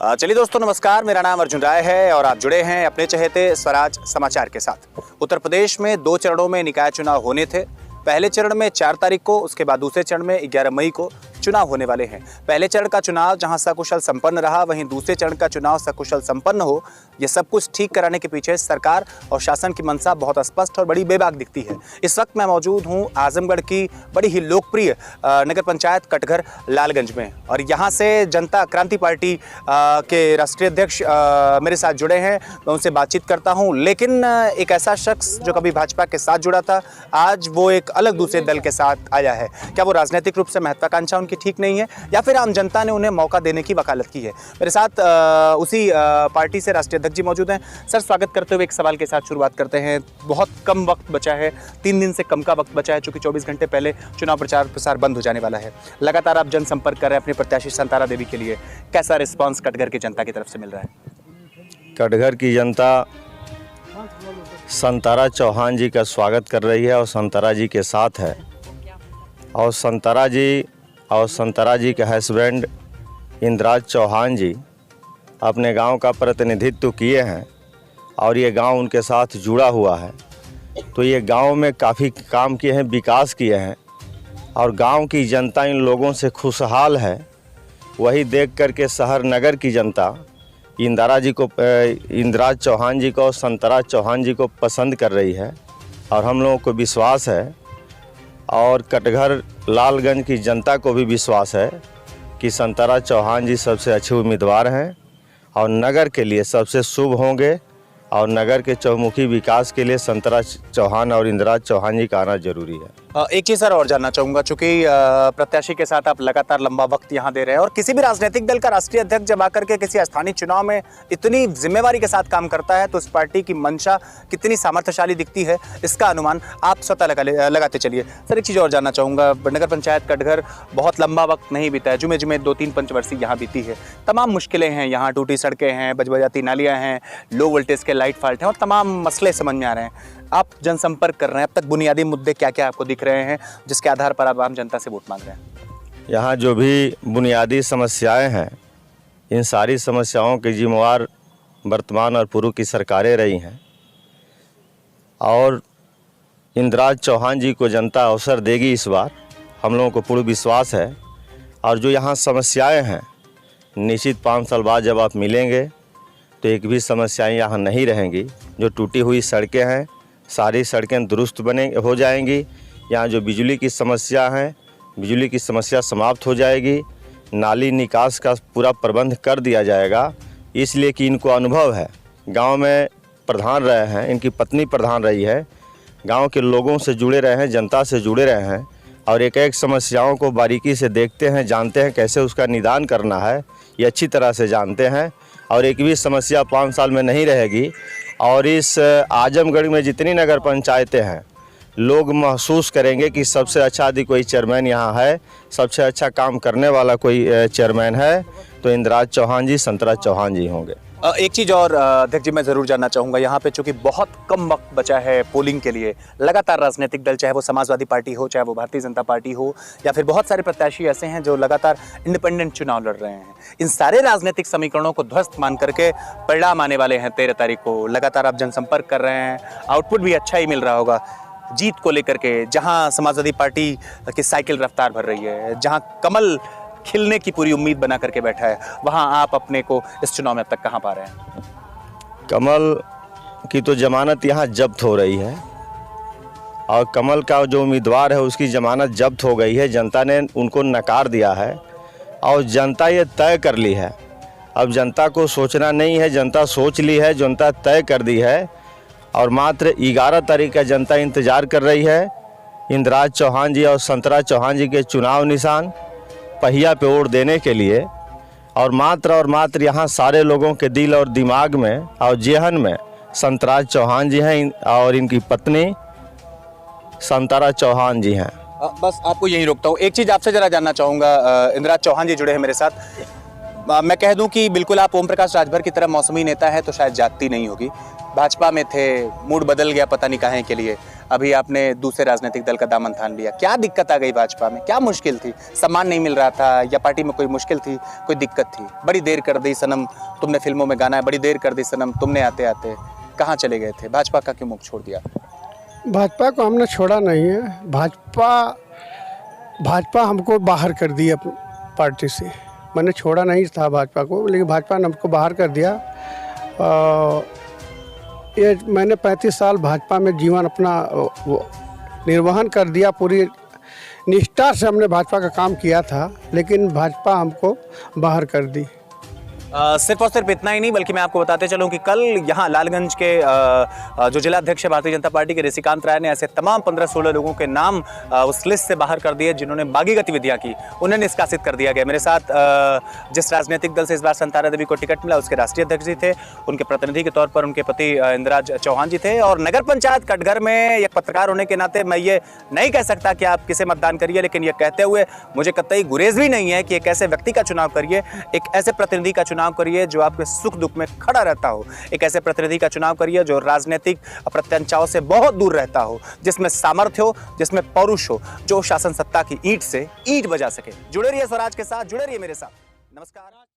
चलिए दोस्तों नमस्कार, मेरा नाम अर्जुन राय है और आप जुड़े हैं अपने चहेते स्वराज समाचार के साथ। उत्तर प्रदेश में 2 चरणों में निकाय चुनाव होने थे। पहले चरण में 4 तारीख को, उसके बाद दूसरे चरण में 11 मई को चुनाव होने वाले हैं। पहले चरण का चुनाव जहां सकुशल संपन्न रहा, वहीं दूसरे चरण का चुनाव सकुशल संपन्न हो, ये सब कुछ ठीक कराने के पीछे सरकार और शासन की मंशा बहुत स्पष्ट और बड़ी बेबाक दिखती है। इस वक्त मैं मौजूद हूं आजमगढ़ की बड़ी ही लोकप्रिय नगर पंचायत कटघर लालगंज में और यहां से जनता क्रांति पार्टी के राष्ट्रीय अध्यक्ष मेरे साथ जुड़े हैं। मैं उनसे बातचीत करता हूं, लेकिन एक ऐसा शख्स जो कभी भाजपा के साथ जुड़ा था, आज वो एक अलग दूसरे दल के साथ आया है। क्या वो राजनीतिक रूप से महत्वाकांक्षा उनकी ठीक नहीं है या फिर आम जनता ने उन्हें मौका देने की वकालत की है? मेरे साथ उसी पार्टी से राष्ट्रीय अध्यक्ष जी मौजूद हैं। सर, स्वागत करते हुए एक सवाल के साथ शुरुआत करते हैं। बहुत कम वक्त बचा है, 3 दिन से कम का वक्त बचा है, चूंकि 24 घंटे पहले चुनाव प्रचार प्रसार बंद हो जाने वाला है। लगातार आप जनसंपर्क कर रहे हैं अपने प्रत्याशी संतारा देवी के लिए, कैसा रिस्पांस कटघर की जनता की तरफ से मिल रहा है? कटघर की जनता संतारा चौहान जी का स्वागत कर रही है और संतारा जी के साथ है। और संतारा जी के हस्बैंड इंद्राज चौहान जी अपने गांव का प्रतिनिधित्व किए हैं और ये गांव उनके साथ जुड़ा हुआ है। तो ये गांव में काफ़ी काम किए हैं, विकास किए हैं और गांव की जनता इन लोगों से खुशहाल है। वही देख कर के शहर नगर की जनता इंद्राज चौहान जी को और संतारा चौहान जी को पसंद कर रही है और हम लोगों को विश्वास है और कटघर लालगंज की जनता को भी विश्वास है कि संतारा चौहान जी सबसे अच्छे उम्मीदवार हैं और नगर के लिए सबसे शुभ होंगे और नगर के चौमुखी विकास के लिए संतारा चौहान और इंद्राज चौहान जी का आना जरूरी है। एक चीज़ सर और जानना चाहूँगा, चूँकि प्रत्याशी के साथ आप लगातार लंबा वक्त यहाँ दे रहे हैं और किसी भी राजनीतिक दल का राष्ट्रीय अध्यक्ष जब आकर के किसी स्थानीय चुनाव में इतनी जिम्मेवारी के साथ काम करता है तो उस पार्टी की मंशा कितनी सामर्थ्यशाली दिखती है, इसका अनुमान आप स्वतः लगाते चलिए। सर, एक चीज़ और जानना चाहूँगा, नगर पंचायत कटघर बहुत लंबा वक्त नहीं बीता है, जुमे 2-3 पंचवर्षीय यहाँ बीती है। तमाम मुश्किलें हैं यहाँ, टूटी सड़कें हैं, बजबजाती नालियाँ हैं, लो वोल्टेज के लाइट फाल्ट हैं और तमाम मसले समझ में आ रहे हैं। आप जनसंपर्क कर रहे हैं, अब तक बुनियादी मुद्दे क्या क्या आपको दिख रहे हैं जिसके आधार पर आप आम जनता से वोट मांग रहे हैं? यहाँ जो भी बुनियादी समस्याएं हैं, इन सारी समस्याओं के जिम्मेवार वर्तमान और पूर्व की सरकारें रही हैं और इंद्राज चौहान जी को जनता अवसर देगी इस बार, हम लोगों को पूर्ण विश्वास है। और जो यहाँ समस्याएं हैं, निश्चित 5 साल बाद जब आप मिलेंगे तो एक भी समस्याएं यहाँ नहीं रहेंगी। जो टूटी हुई सड़कें हैं, सारी सड़कें दुरुस्त हो जाएंगी। यहाँ जो बिजली की समस्या है, बिजली की समस्या समाप्त हो जाएगी। नाली निकास का पूरा प्रबंध कर दिया जाएगा, इसलिए कि इनको अनुभव है। गांव में प्रधान रहे हैं, इनकी पत्नी प्रधान रही है, गांव के लोगों से जुड़े रहे हैं, जनता से जुड़े रहे हैं और एक एक समस्याओं को बारीकी से देखते हैं, जानते हैं कैसे उसका निदान करना है, ये अच्छी तरह से जानते हैं। और एक भी समस्या 5 साल में नहीं रहेगी। और इस आजमगढ़ में जितनी नगर पंचायतें हैं, लोग महसूस करेंगे कि सबसे अच्छा यदि कोई चेयरमैन यहाँ है, सबसे अच्छा काम करने वाला कोई चेयरमैन है तो इंद्राज चौहान जी, संतारा चौहान जी होंगे। एक चीज़ और अध्यक्ष जी मैं ज़रूर जानना चाहूँगा, यहाँ पे चूँकि बहुत कम वक्त बचा है पोलिंग के लिए, लगातार राजनीतिक दल, चाहे वो समाजवादी पार्टी हो, चाहे वो भारतीय जनता पार्टी हो, या फिर बहुत सारे प्रत्याशी ऐसे हैं जो लगातार इंडिपेंडेंट चुनाव लड़ रहे हैं, इन सारे राजनीतिक समीकरणों को ध्वस्त मान करके परिणाम आने वाले हैं 13 तारीख को। लगातार आप जनसंपर्क कर रहे हैं, आउटपुट भी अच्छा ही मिल रहा होगा जीत को लेकर के। जहाँ समाजवादी पार्टी की साइकिल रफ्तार भर रही है, जहाँ कमल खिलने की पूरी उम्मीद बना करके बैठा है, वहां आप अपने को इस चुनाव में अब तक कहां पा रहे हैं? कमल की तो जमानत यहाँ जब्त हो रही है और कमल का जो उम्मीदवार है उसकी जमानत जब्त हो गई है। जनता ने उनको नकार दिया है और जनता ये तय कर ली है। अब जनता को सोचना नहीं है, जनता सोच ली है, जनता तय कर दी है और मात्र 11 तारीख का जनता इंतज़ार कर रही है। इंद्राज चौहान जी और संतारा चौहान जी के चुनाव निशान पहिया पे वोट देने के लिए और मात्र यहाँ सारे लोगों के दिल और दिमाग में और जेहन में संतराज चौहान जी हैं और इनकी पत्नी संतारा चौहान जी हैं। बस आपको यही रोकता हूँ। एक चीज़ आपसे ज़रा जानना चाहूँगा, इंद्राज चौहान जी जुड़े हैं मेरे साथ। मैं कह दूं कि बिल्कुल आप ओम प्रकाश राजभर की तरह मौसमी नेता है तो शायद जाती नहीं होगी। भाजपा में थे, मूड बदल गया पता नहीं काहे के लिए, अभी आपने दूसरे राजनीतिक दल का दामन थाम लिया। क्या दिक्कत आ गई भाजपा में, क्या मुश्किल थी? सम्मान नहीं मिल रहा था या पार्टी में कोई मुश्किल थी, कोई दिक्कत थी? बड़ी देर कर दी सनम, तुमने फिल्मों में गाना है, बड़ी देर कर दी सनम, तुमने आते आते कहाँ चले गए थे? भाजपा का क्यों मुख छोड़ दिया? भाजपा को हमने छोड़ा नहीं है। भाजपा हमको बाहर कर दिया पार्टी से। मैंने छोड़ा नहीं था भाजपा को, लेकिन भाजपा ने हमको बाहर कर दिया। ये मैंने 35 साल भाजपा में जीवन अपना निर्वहन कर दिया। पूरी निष्ठा से हमने भाजपा का काम किया था, लेकिन भाजपा हमको बाहर कर दी। सिर्फ और सिर्फ इतना ही नहीं, बल्कि मैं आपको बताते चलूं कि कल यहाँ लालगंज के जो जिला अध्यक्ष है भारतीय जनता पार्टी के ऋषिकांत राय ने ऐसे तमाम 15-16 लोगों के नाम उस लिस्ट से बाहर कर दिए जिन्होंने बागी गतिविधियां की, उन्हें निष्कासित कर दिया गया। मेरे साथ जिस राजनीतिक दल से इस बार संतारा देवी को टिकट मिला उसके राष्ट्रीय अध्यक्ष जी थे, उनके प्रतिनिधि के तौर पर उनके पति इंदिराज चौहान जी थे। और नगर पंचायत कटघर में एक पत्रकार होने के नाते मैं ये नहीं कह सकता कि आप किसे मतदान करिए, लेकिन ये कहते हुए मुझे कतई गुरेज भी नहीं है कि एक ऐसे व्यक्ति का चुनाव करिए, एक ऐसे प्रतिनिधि का चुनाव करिए जो आपके सुख दुख में खड़ा रहता हो, एक ऐसे प्रतिनिधि का चुनाव करिए जो राजनीतिक प्रत्यंचाओं से बहुत दूर रहता हो, जिसमें सामर्थ्य हो, जिसमें पौरुष हो, जो शासन सत्ता की ईंट से ईंट बजा सके। जुड़े रहिए स्वराज के साथ, जुड़े रहिए मेरे साथ। नमस्कार।